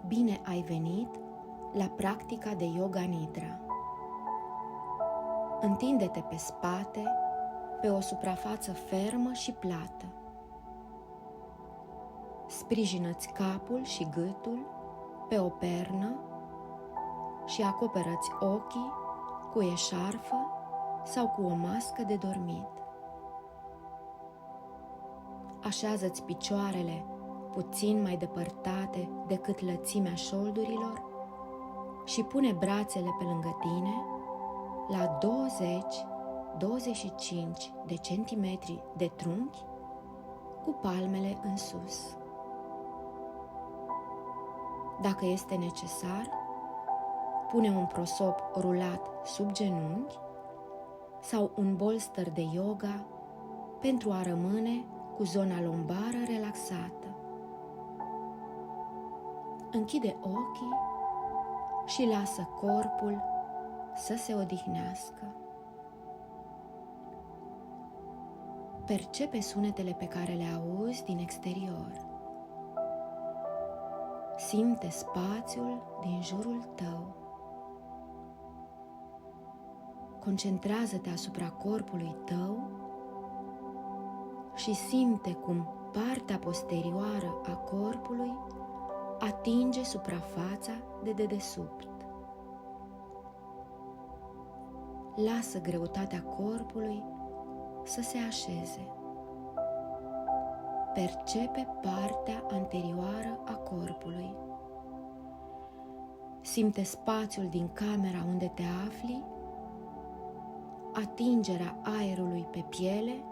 Bine ai venit la practica de Yoga Nidra. Întinde-te pe spate, pe o suprafață fermă și plată. Sprijină-ți capul și gâtul pe o pernă și acoperă-ți ochii cu eșarfă sau cu o mască de dormit. Așează-ți picioarele puțin mai depărtate decât lățimea șoldurilor și pune brațele pe lângă tine la 20-25 de centimetri de trunchi cu palmele în sus. Dacă este necesar, pune un prosop rulat sub genunchi sau un bolster de yoga pentru a rămâne cu zona lombară relaxată. Închide ochii și lasă corpul să se odihnească. Percepe sunetele pe care le auzi din exterior. Simte spațiul din jurul tău. Concentrează-te asupra corpului tău și simte cum partea posterioară a corpului atinge suprafața de dedesubt. Lasă greutatea corpului să se așeze. Percepe partea anterioară a corpului. Simte spațiul din camera unde te afli, atingerea aerului pe piele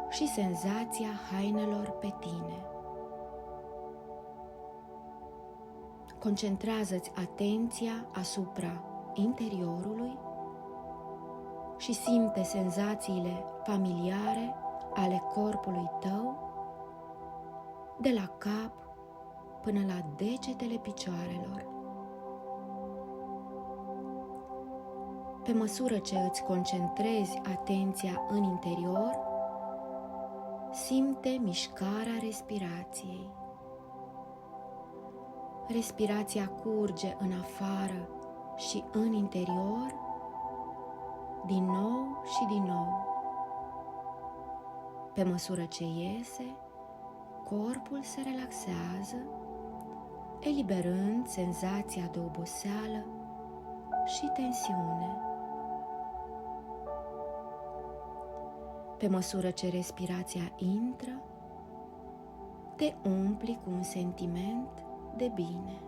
și senzația hainelor pe tine. Concentrează-ți atenția asupra interiorului și simte senzațiile familiare ale corpului tău, de la cap până la degetele picioarelor. Pe măsură ce îți concentrezi atenția în interior, simte mișcarea respirației. Respirația curge în afară și în interior, din nou și din nou. Pe măsură ce iese, corpul se relaxează, eliberând senzația de oboseală și tensiune. Pe măsură ce respirația intră, te umpli cu un sentiment de bine.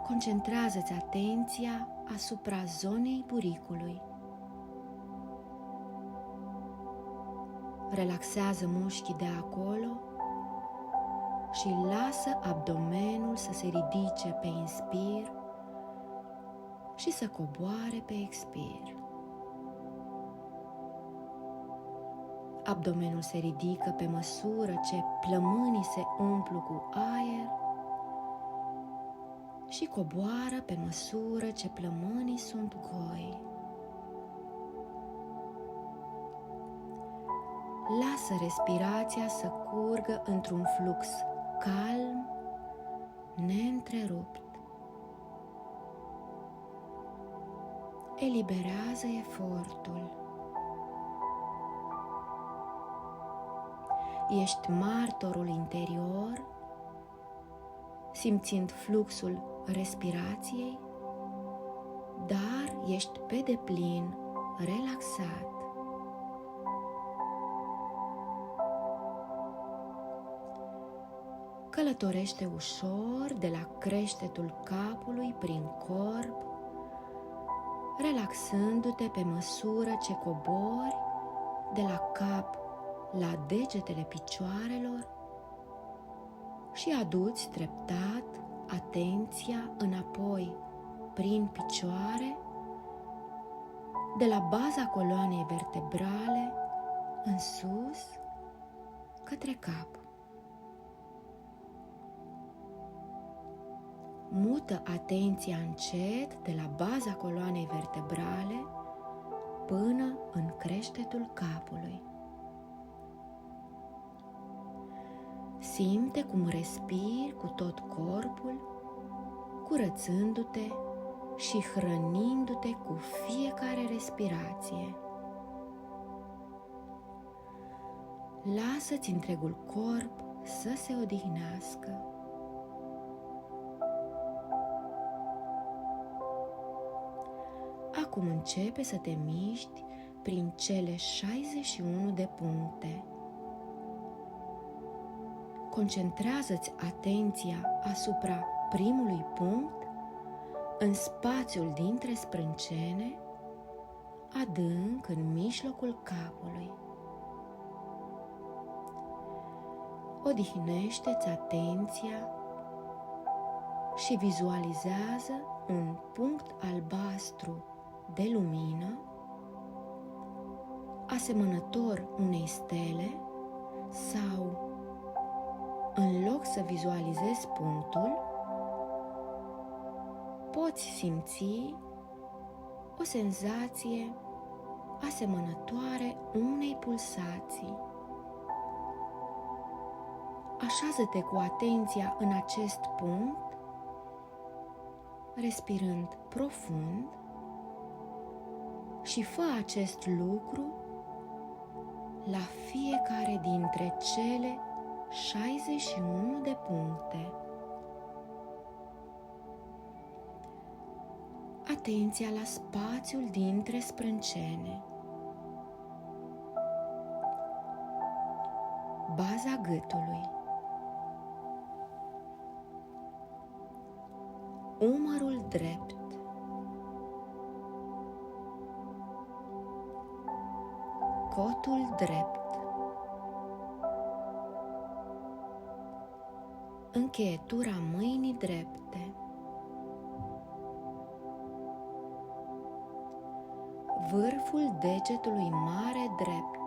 Concentrează-ți atenția asupra zonei buricului. Relaxează mușchii de acolo și lasă abdomenul să se ridice pe inspir și să coboare pe expir. Abdomenul se ridică pe măsură ce plămânii se umplu cu aer și coboară pe măsură ce plămânii sunt goi. Lasă respirația să curgă într-un flux calm, neîntrerupt. Eliberează efortul. Ești martorul interior, simțind fluxul respirației, dar ești pe deplin relaxat. Călătorește ușor de la creștetul capului prin corp, relaxându-te pe măsură ce cobori de la cap la degetele picioarelor și aduci treptat atenția înapoi prin picioare, de la baza coloanei vertebrale în sus către cap. Mută atenția încet de la baza coloanei vertebrale până în creștetul capului. Simte cum respiri cu tot corpul, curățându-te și hrănindu-te cu fiecare respirație. Lasă-ți întregul corp să se odihnească. Acum începe să te miști prin cele 61 de puncte. Concentrează-ți atenția asupra primului punct în spațiul dintre sprâncene, adânc în mijlocul capului. Odihnește-ți atenția și vizualizează un punct albastru de lumină, asemănător unei stele, sau, în loc să vizualizezi punctul, poți simți o senzație asemănătoare unei pulsații. Așează-te cu atenția în acest punct, respirând profund, și fă acest lucru la fiecare dintre cele 61 de puncte. Atenția la spațiul dintre sprâncene, baza gâtului, umărul drept, cotul drept, încheietura mâinii drepte, vârful degetului mare drept,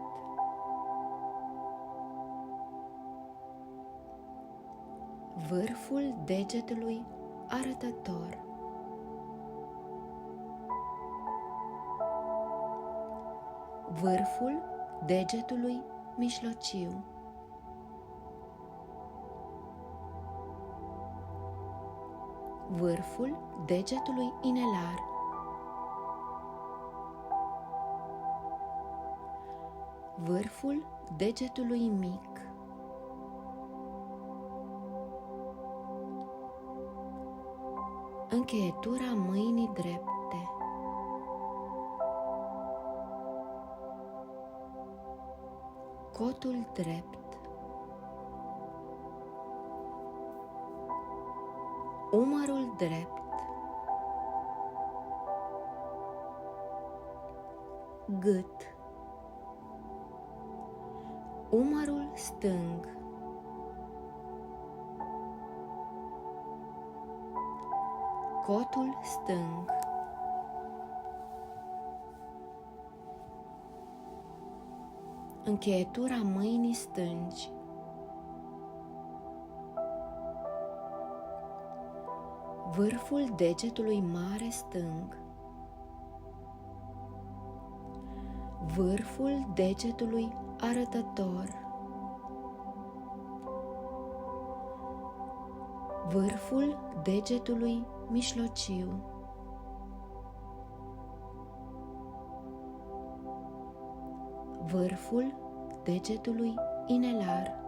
vârful degetului arătător, vârful degetului mijlociu, vârful degetului inelar, vârful degetului mic, încheietura mâinii drepte, cotul drept, umărul drept, gât, umărul stâng, cotul stâng, încheietura mâinii stângi, vârful degetului mare stâng, vârful degetului arătător, vârful degetului mijlociu, vârful degetului inelar,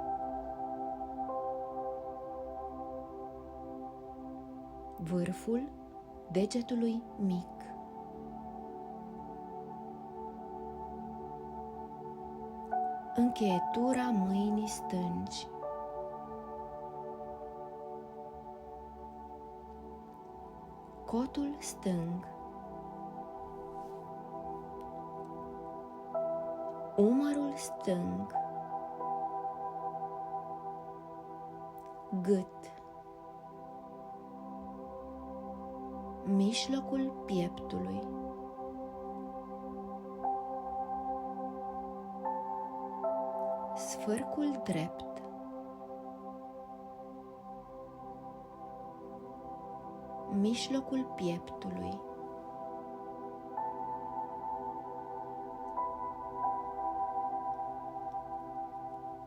vârful degetului mic, încheietura mâinii stângi, cotul stâng, umărul stâng, gât, mijlocul pieptului, sfârcul drept, mijlocul pieptului,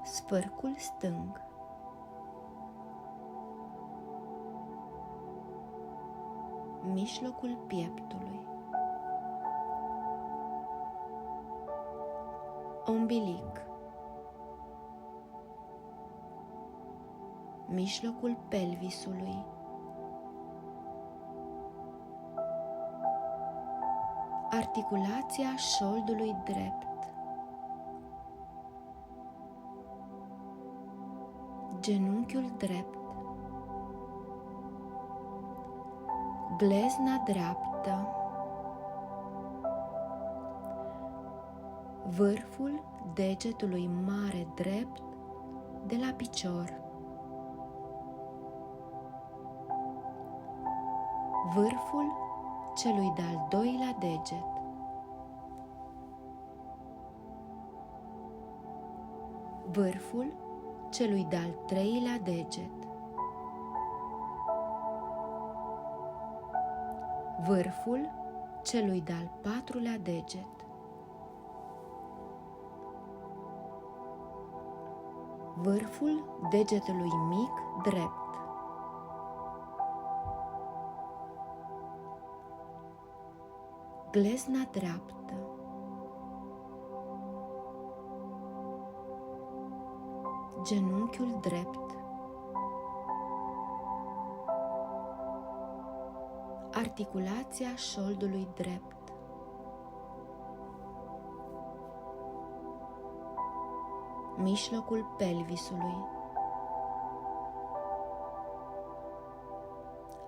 sfârcul stâng, mijlocul pieptului, ombilic, mijlocul pelvisului, articulația șoldului drept, genunchiul drept, glezna dreaptă, vârful degetului mare drept de la picior, vârful celui de-al doilea deget, vârful celui de-al treilea deget, vârful celui de-al patrulea deget, vârful degetului mic drept, glezna dreaptă, genunchiul drept, articulația șoldului drept, mijlocul pelvisului,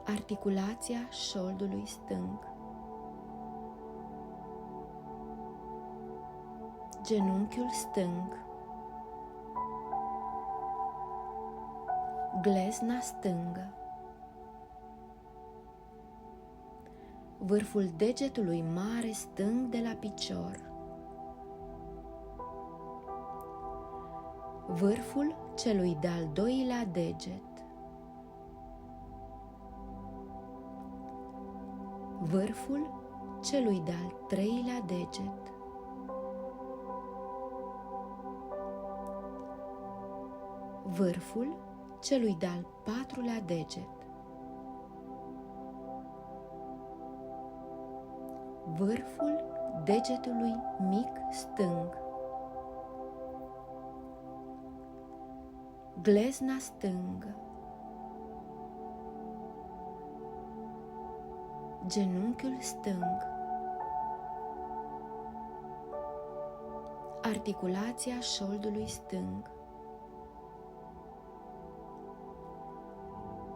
articulația șoldului stâng, genunchiul stâng, glezna stângă, vârful degetului mare stâng de la picior, vârful celui de-al doilea deget, vârful celui de-al treilea deget, vârful celui de-al patrulea deget, vârful degetului mic stâng, glezna stângă, genunchiul stâng, articulația șoldului stâng,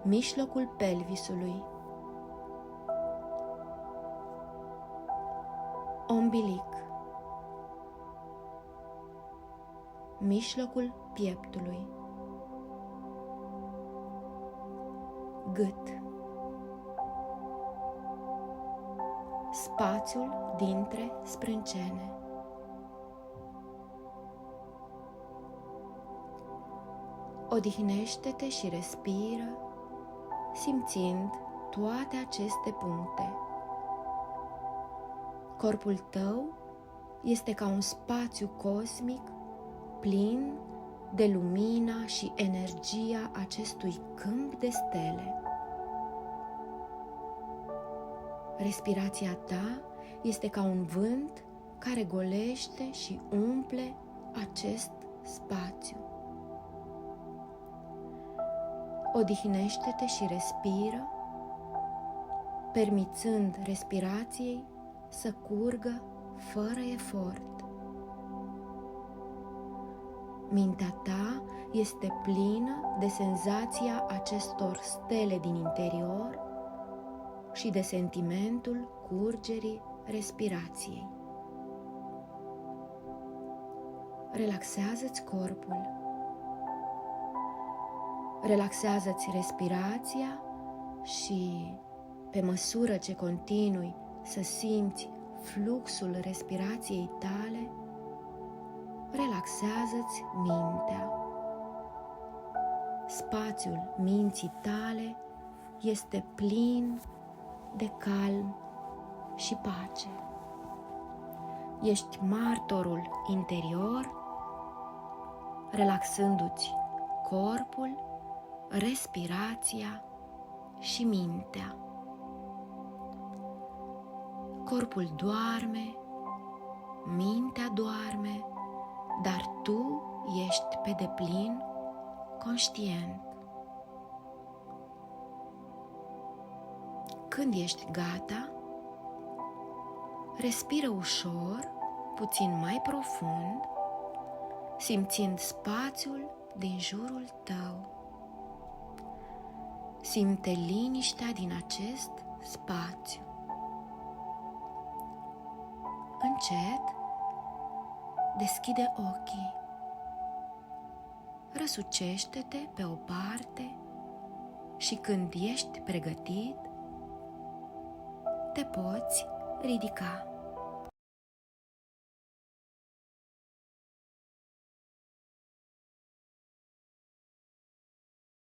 mijlocul pelvisului, ombilic, mijlocul pieptului, gât, spațiul dintre sprâncene, odihnește-te și respiră, simțind toate aceste puncte. Corpul tău este ca un spațiu cosmic plin de lumina și energia acestui câmp de stele. Respirația ta este ca un vânt care golește și umple acest spațiu. Odihnește-te și respiră, permițând respirației să curgă fără efort. Mintea ta este plină de senzația acestor stele din interior și de sentimentul curgerii respirației. Relaxează-ți corpul. Relaxează-ți respirația și, pe măsură ce continui să simți fluxul respirației tale, relaxează-ți mintea. Spațiul minții tale este plin de calm și pace. Ești martorul interior, relaxându-ți corpul, respirația și mintea. Corpul doarme, mintea doarme, dar tu ești pe deplin conștient. Când ești gata, respiră ușor, puțin mai profund, simțind spațiul din jurul tău. Simte liniștea din acest spațiu. Încet, deschide ochii. Răsucește-te pe o parte și când ești pregătit, te poți ridica.